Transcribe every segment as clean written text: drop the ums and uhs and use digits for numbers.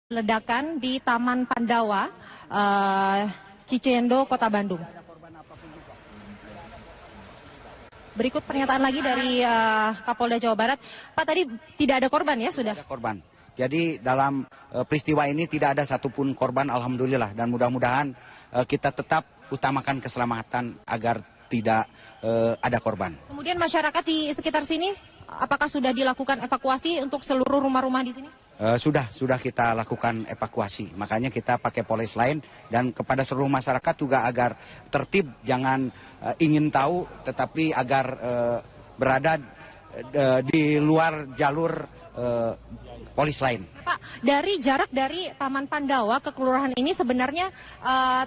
Ledakan di Taman Pandawa, Cicendo, Kota Bandung. Berikut pernyataan lagi dari Kapolda Jawa Barat. Pak, tadi tidak ada korban ya sudah? Tidak ada korban. Jadi dalam peristiwa ini tidak ada satupun korban, alhamdulillah. Dan mudah-mudahan kita tetap utamakan keselamatan agar tidak ada korban. Kemudian masyarakat di sekitar sini, apakah sudah dilakukan evakuasi untuk seluruh rumah-rumah di sini? Sudah kita lakukan evakuasi. Makanya kita pakai polis lain dan kepada seluruh masyarakat juga agar tertib, jangan ingin tahu, tetapi agar berada di luar jalur polis lain. Pak, dari jarak dari Taman Pandawa ke kelurahan ini sebenarnya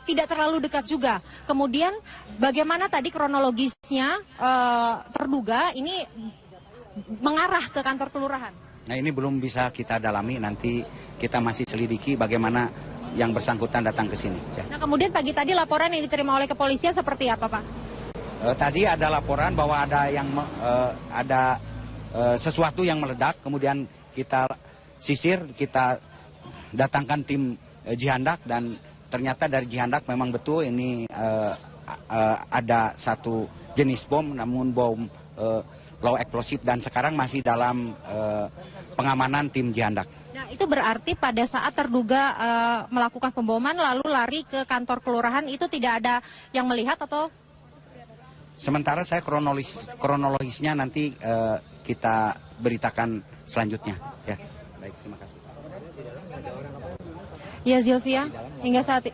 tidak terlalu dekat juga. Kemudian bagaimana tadi kronologisnya terduga ini mengarah ke kantor kelurahan? Nah, ini belum bisa kita dalami, nanti kita masih selidiki bagaimana yang bersangkutan datang ke sini. Ya. Nah, kemudian pagi tadi laporan yang diterima oleh kepolisian seperti apa, Pak? Tadi ada laporan bahwa ada sesuatu yang meledak, kemudian kita sisir, kita datangkan tim Jihandak, dan ternyata dari Jihandak memang betul ini ada satu jenis bom, namun bom low eksplosif, dan sekarang masih dalam pengamanan tim Jihandak. Nah, itu berarti pada saat terduga melakukan pemboman lalu lari ke kantor kelurahan itu tidak ada yang melihat atau? Sementara saya kronologisnya nanti kita beritakan selanjutnya. Ya, baik, terima kasih. Ya, Zilvia, hingga saat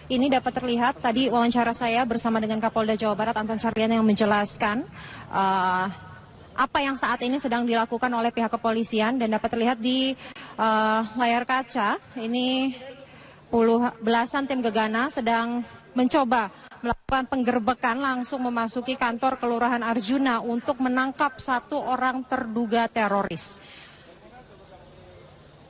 ini dapat terlihat tadi wawancara saya bersama dengan Kapolda Jawa Barat Anton Carlyan yang menjelaskan apa yang saat ini sedang dilakukan oleh pihak kepolisian, dan dapat terlihat di layar kaca ini belasan tim gegana sedang mencoba melakukan penggerbekan langsung memasuki kantor Kelurahan Arjuna untuk menangkap satu orang terduga teroris.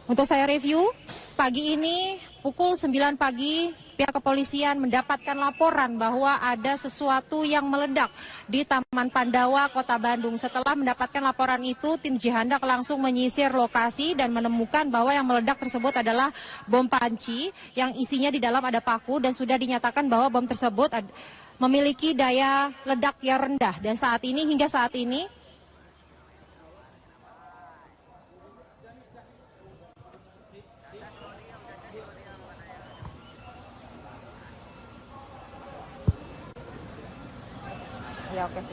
Untuk saya review, pagi ini pukul 9 pagi pihak kepolisian mendapatkan laporan bahwa ada sesuatu yang meledak di Taman Pandawa, Kota Bandung. Setelah mendapatkan laporan itu, tim Jihandak langsung menyisir lokasi dan menemukan bahwa yang meledak tersebut adalah bom panci yang isinya di dalam ada paku, dan sudah dinyatakan bahwa bom tersebut memiliki daya ledak yang rendah. Dan hingga saat ini ya, oke.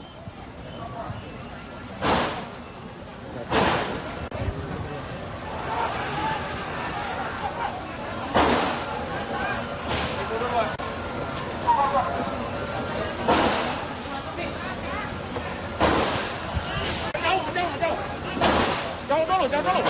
Jauh dulu.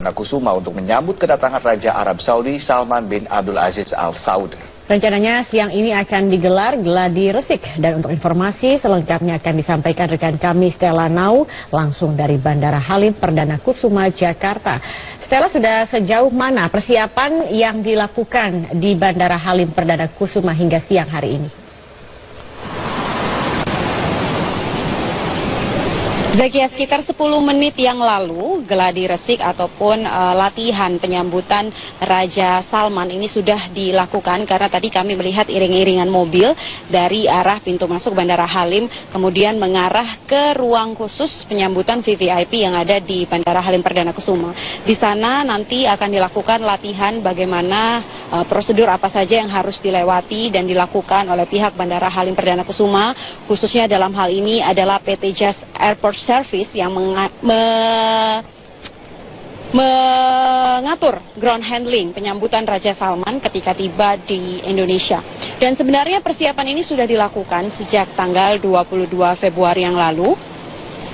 Kusuma untuk menyambut kedatangan Raja Arab Saudi Salman bin Abdul Aziz Al Saud. Rencananya siang ini akan digelar gladi resik, dan untuk informasi selengkapnya akan disampaikan rekan kami Stella Nau langsung dari Bandara Halim Perdana Kusuma, Jakarta. Stella, sudah sejauh mana persiapan yang dilakukan di Bandara Halim Perdana Kusuma hingga siang hari ini? Zakia, sekitar 10 menit yang lalu, gladi resik ataupun latihan penyambutan Raja Salman ini sudah dilakukan, karena tadi kami melihat iring-iringan mobil dari arah pintu masuk Bandara Halim kemudian mengarah ke ruang khusus penyambutan VVIP yang ada di Bandara Halim Perdana Kusuma. Di sana nanti akan dilakukan latihan bagaimana prosedur apa saja yang harus dilewati dan dilakukan oleh pihak Bandara Halim Perdana Kusuma, khususnya dalam hal ini adalah PT JAS Airport Service yang mengatur ground handling penyambutan Raja Salman ketika tiba di Indonesia. Dan sebenarnya persiapan ini sudah dilakukan sejak tanggal 22 Februari yang lalu,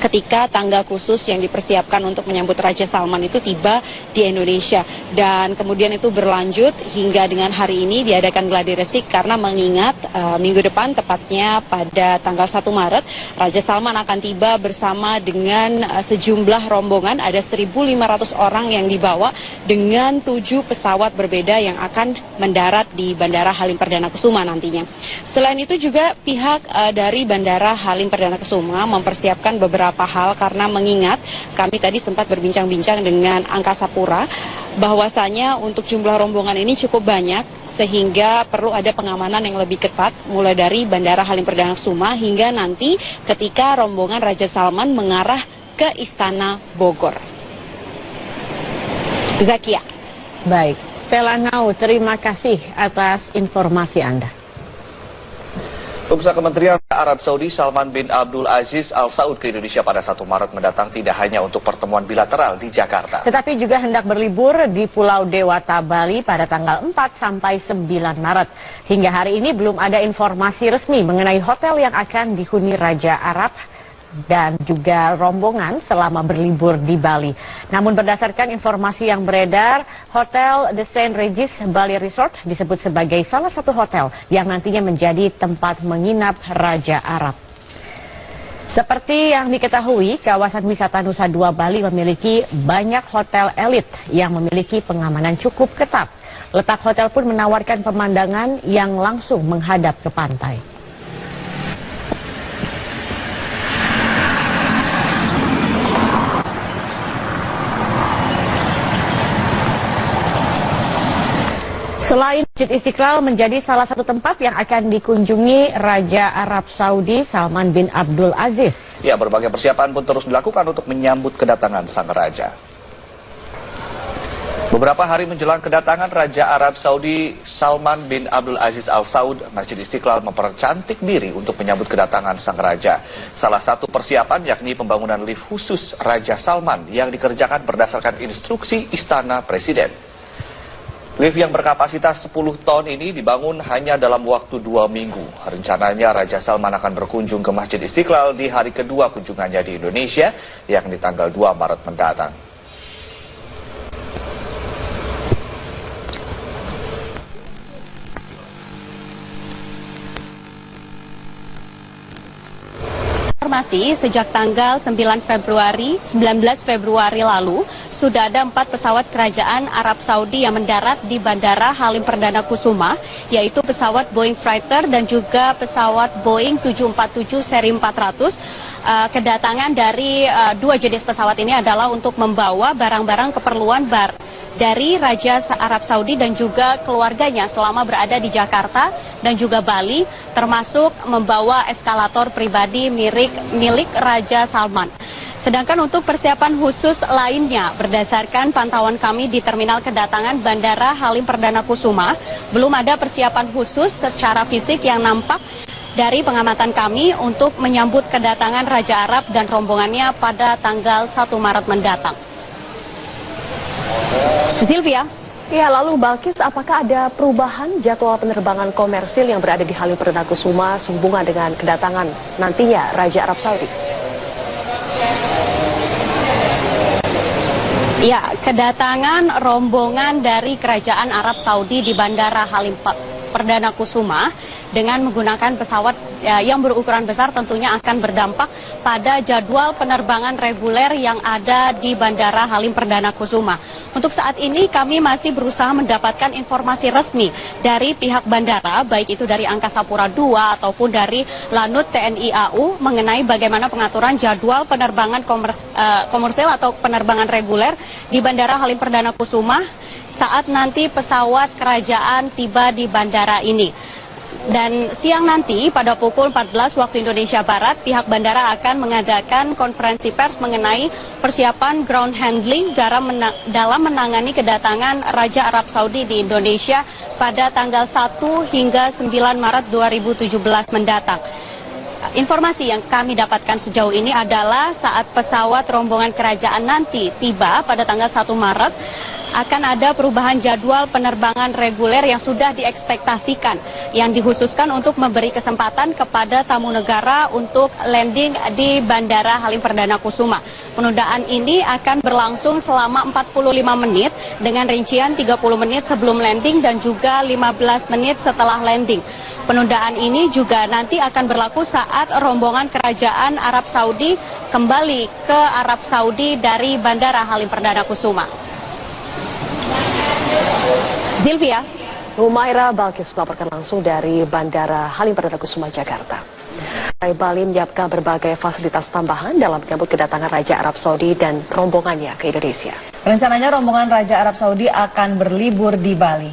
ketika tangga khusus yang dipersiapkan untuk menyambut Raja Salman itu tiba di Indonesia. Dan kemudian itu berlanjut hingga dengan hari ini diadakan gladi resik karena mengingat minggu depan tepatnya pada tanggal 1 Maret Raja Salman akan tiba bersama dengan sejumlah rombongan, ada 1.500 orang yang dibawa dengan 7 pesawat berbeda yang akan mendarat di Bandara Halim Perdana Kusuma nantinya. Selain itu juga pihak dari Bandara Halim Perdana Kusuma mempersiapkan beberapa hal karena mengingat kami tadi sempat berbincang-bincang dengan Angkasa Pura bahwasanya untuk jumlah rombongan ini cukup banyak sehingga perlu ada pengamanan yang lebih ketat mulai dari Bandara Halim Perdana Kusuma hingga nanti ketika rombongan Raja Salman mengarah ke Istana Bogor. Zakia. Baik, Stella Nau, terima kasih atas informasi Anda. Pemirsa, Kementerian Arab Saudi Salman bin Abdul Aziz Al Saud ke Indonesia pada 1 Maret mendatang tidak hanya untuk pertemuan bilateral di Jakarta, tetapi juga hendak berlibur di Pulau Dewata, Bali pada tanggal 4 sampai 9 Maret. Hingga hari ini belum ada informasi resmi mengenai hotel yang akan dihuni Raja Arab dan juga rombongan selama berlibur di Bali. Namun berdasarkan informasi yang beredar, Hotel The St. Regis Bali Resort disebut sebagai salah satu hotel yang nantinya menjadi tempat menginap Raja Arab. Seperti yang diketahui, kawasan wisata Nusa Dua Bali memiliki banyak hotel elit yang memiliki pengamanan cukup ketat. Letak hotel pun menawarkan pemandangan yang langsung menghadap ke pantai. Selain Masjid Istiqlal menjadi salah satu tempat yang akan dikunjungi Raja Arab Saudi Salman bin Abdul Aziz. Ya, berbagai persiapan pun terus dilakukan untuk menyambut kedatangan sang raja. Beberapa hari menjelang kedatangan Raja Arab Saudi Salman bin Abdul Aziz Al Saud, Masjid Istiqlal mempercantik diri untuk menyambut kedatangan sang raja. Salah satu persiapan yakni pembangunan lift khusus Raja Salman yang dikerjakan berdasarkan instruksi Istana Presiden. Lift yang berkapasitas 10 ton ini dibangun hanya dalam waktu 2 minggu. Rencananya Raja Salman akan berkunjung ke Masjid Istiqlal di hari kedua kunjungannya di Indonesia, yakni tanggal 2 Maret mendatang. Informasi sejak tanggal 19 Februari lalu sudah ada 4 pesawat kerajaan Arab Saudi yang mendarat di Bandara Halim Perdana Kusuma, yaitu pesawat Boeing Freighter dan juga pesawat Boeing 747 seri 400. Kedatangan dari 2 jenis pesawat ini adalah untuk membawa barang-barang keperluan dari Raja Arab Saudi dan juga keluarganya selama berada di Jakarta dan juga Bali, termasuk membawa eskalator pribadi milik Raja Salman. Sedangkan untuk persiapan khusus lainnya, berdasarkan pantauan kami di terminal kedatangan Bandara Halim Perdana Kusuma, belum ada persiapan khusus secara fisik yang nampak dari pengamatan kami untuk menyambut kedatangan Raja Arab dan rombongannya pada tanggal 1 Maret mendatang. Sylvia. Ya, lalu Balkis, apakah ada perubahan jadwal penerbangan komersil yang berada di Halim Perdana Kusuma sehubungan dengan kedatangan nantinya Raja Arab Saudi? Ya, kedatangan rombongan dari Kerajaan Arab Saudi di Bandara Halim Perdana Kusuma dengan menggunakan pesawat yang berukuran besar tentunya akan berdampak pada jadwal penerbangan reguler yang ada di Bandara Halim Perdana Kusuma. Untuk saat ini kami masih berusaha mendapatkan informasi resmi dari pihak bandara, baik itu dari Angkasa Pura II ataupun dari Lanut TNI AU mengenai bagaimana pengaturan jadwal penerbangan komersil atau penerbangan reguler di Bandara Halim Perdana Kusuma saat nanti pesawat kerajaan tiba di bandara ini. Dan siang nanti pada pukul 14 waktu Indonesia Barat, pihak bandara akan mengadakan konferensi pers mengenai persiapan ground handling dalam menangani kedatangan Raja Arab Saudi di Indonesia pada tanggal 1 hingga 9 Maret 2017 mendatang. Informasi yang kami dapatkan sejauh ini adalah saat pesawat rombongan kerajaan nanti tiba pada tanggal 1 Maret, akan ada perubahan jadwal penerbangan reguler yang sudah diekspektasikan, yang dikhususkan untuk memberi kesempatan kepada tamu negara untuk landing di Bandara Halim Perdana Kusuma. Penundaan ini akan berlangsung selama 45 menit dengan rincian 30 menit sebelum landing dan juga 15 menit setelah landing. Penundaan ini juga nanti akan berlaku saat rombongan kerajaan Arab Saudi kembali ke Arab Saudi dari Bandara Halim Perdana Kusuma. Zilvia. Humaira Balkis melaporkan langsung dari Bandara Halim Perdana Kusuma, Jakarta. Bali menyiapkan berbagai fasilitas tambahan dalam menyambut kedatangan Raja Arab Saudi dan rombongannya ke Indonesia. Rencananya rombongan Raja Arab Saudi akan berlibur di Bali.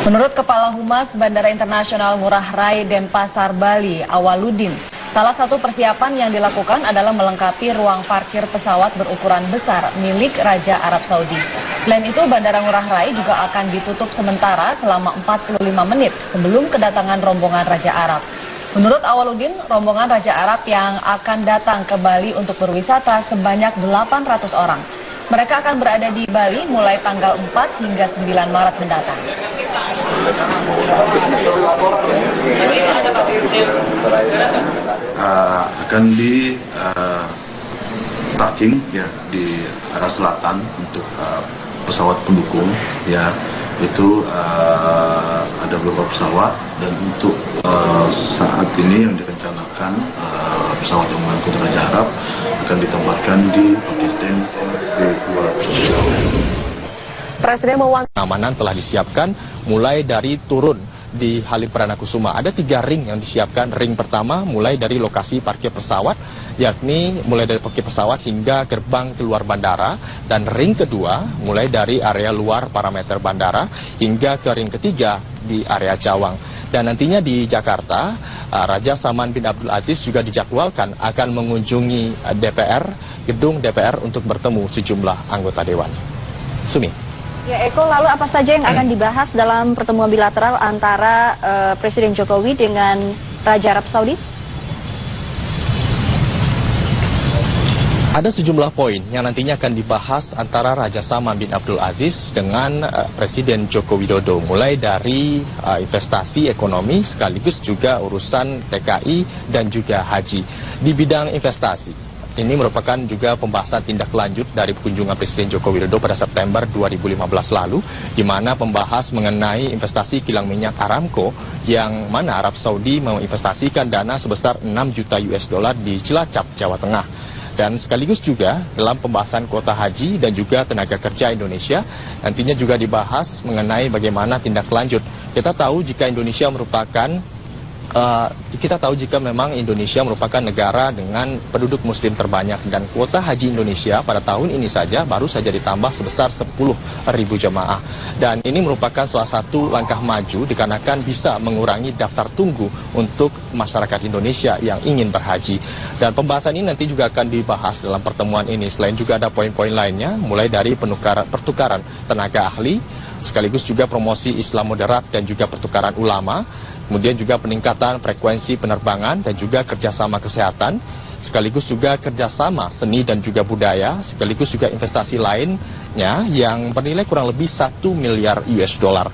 Menurut Kepala Humas Bandara Internasional Ngurah Rai Denpasar, Bali, Awaludin, salah satu persiapan yang dilakukan adalah melengkapi ruang parkir pesawat berukuran besar milik Raja Arab Saudi. Selain itu, Bandara Ngurah Rai juga akan ditutup sementara selama 45 menit sebelum kedatangan rombongan Raja Arab. Menurut Awaludin, rombongan Raja Arab yang akan datang ke Bali untuk berwisata sebanyak 800 orang. Mereka akan berada di Bali mulai tanggal 4 hingga 9 Maret mendatang. Akan di parking ya di arah selatan untuk pesawat pendukung ya, itu ada beberapa pesawat, dan untuk saat ini yang direncanakan pesawat yang mengangkut Raja Arab akan ditempatkan di parkir tank B2. Presiden Pengamanan telah disiapkan mulai dari turun di Halim Perdana Kusuma. Ada 3 ring yang disiapkan. Ring pertama mulai dari lokasi parkir pesawat, yakni mulai dari parkir pesawat hingga gerbang keluar bandara. Dan ring kedua mulai dari area luar parameter bandara hingga ke ring ketiga di area Cawang. Dan nantinya di Jakarta, Raja Salman bin Abdul Aziz juga dijadwalkan akan mengunjungi gedung DPR untuk bertemu sejumlah anggota Dewan. Sumi. Ya Eko, lalu apa saja yang akan dibahas dalam pertemuan bilateral antara Presiden Jokowi dengan Raja Arab Saudi? Ada sejumlah poin yang nantinya akan dibahas antara Raja Salman bin Abdul Aziz dengan Presiden Joko Widodo, mulai dari investasi ekonomi sekaligus juga urusan TKI dan juga haji. Di bidang investasi, ini merupakan juga pembahasan tindak lanjut dari kunjungan Presiden Joko Widodo pada September 2015 lalu, di mana pembahas mengenai investasi kilang minyak Aramco, yang mana Arab Saudi menginvestasikan dana sebesar 6 juta US dollar di Cilacap, Jawa Tengah. Dan sekaligus juga dalam pembahasan kuota haji dan juga tenaga kerja Indonesia, nantinya juga dibahas mengenai bagaimana tindak lanjut. Kita tahu jika memang Indonesia merupakan negara dengan penduduk muslim terbanyak, dan kuota haji Indonesia pada tahun ini saja baru saja ditambah sebesar 10.000 jemaah. Dan ini merupakan salah satu langkah maju dikarenakan bisa mengurangi daftar tunggu untuk masyarakat Indonesia yang ingin berhaji. Dan pembahasan ini nanti juga akan dibahas dalam pertemuan ini. Selain juga ada poin-poin lainnya, mulai dari pertukaran tenaga ahli, sekaligus juga promosi Islam moderat dan juga pertukaran ulama. Kemudian juga peningkatan frekuensi penerbangan dan juga kerjasama kesehatan, sekaligus juga kerjasama seni dan juga budaya, sekaligus juga investasi lainnya yang bernilai kurang lebih 1 miliar US dollar.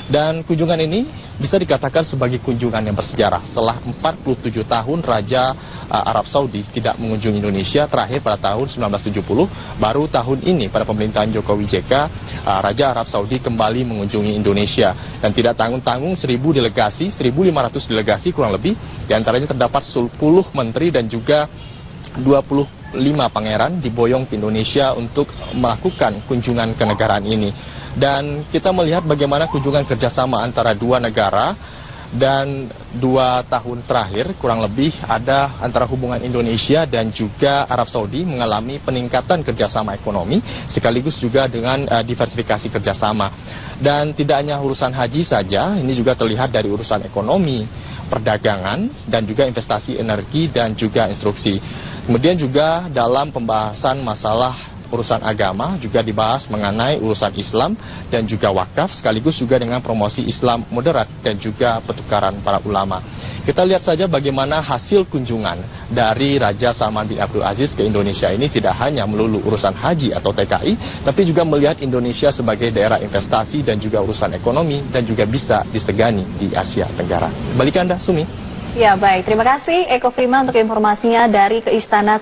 Dan kunjungan ini bisa dikatakan sebagai kunjungan yang bersejarah. Setelah 47 tahun Raja Arab Saudi tidak mengunjungi Indonesia, terakhir pada tahun 1970, baru tahun ini pada pemerintahan Jokowi JK, Raja Arab Saudi kembali mengunjungi Indonesia. Dan tidak tanggung-tanggung 1.500 delegasi kurang lebih, diantaranya terdapat 10 menteri dan juga 25 pangeran diboyong ke Indonesia untuk melakukan kunjungan kenegaraan ini. Dan kita melihat bagaimana kunjungan kerjasama antara dua negara, dan 2 tahun terakhir kurang lebih ada antara hubungan Indonesia dan juga Arab Saudi mengalami peningkatan kerjasama ekonomi, sekaligus juga dengan diversifikasi kerjasama. Dan tidak hanya urusan haji saja, ini juga terlihat dari urusan ekonomi, perdagangan, dan juga investasi energi dan juga instruksi. Kemudian juga dalam pembahasan masalah urusan agama juga dibahas mengenai urusan Islam dan juga wakaf, sekaligus juga dengan promosi Islam moderat dan juga pertukaran para ulama. Kita lihat saja bagaimana hasil kunjungan dari Raja Salman bin Abdul Aziz ke Indonesia ini tidak hanya melulu urusan haji atau TKI, tapi juga melihat Indonesia sebagai daerah investasi dan juga urusan ekonomi dan juga bisa disegani di Asia Tenggara. Balik ke Anda, Sumi. Ya baik, terima kasih Eko Prima untuk informasinya dari ke Istana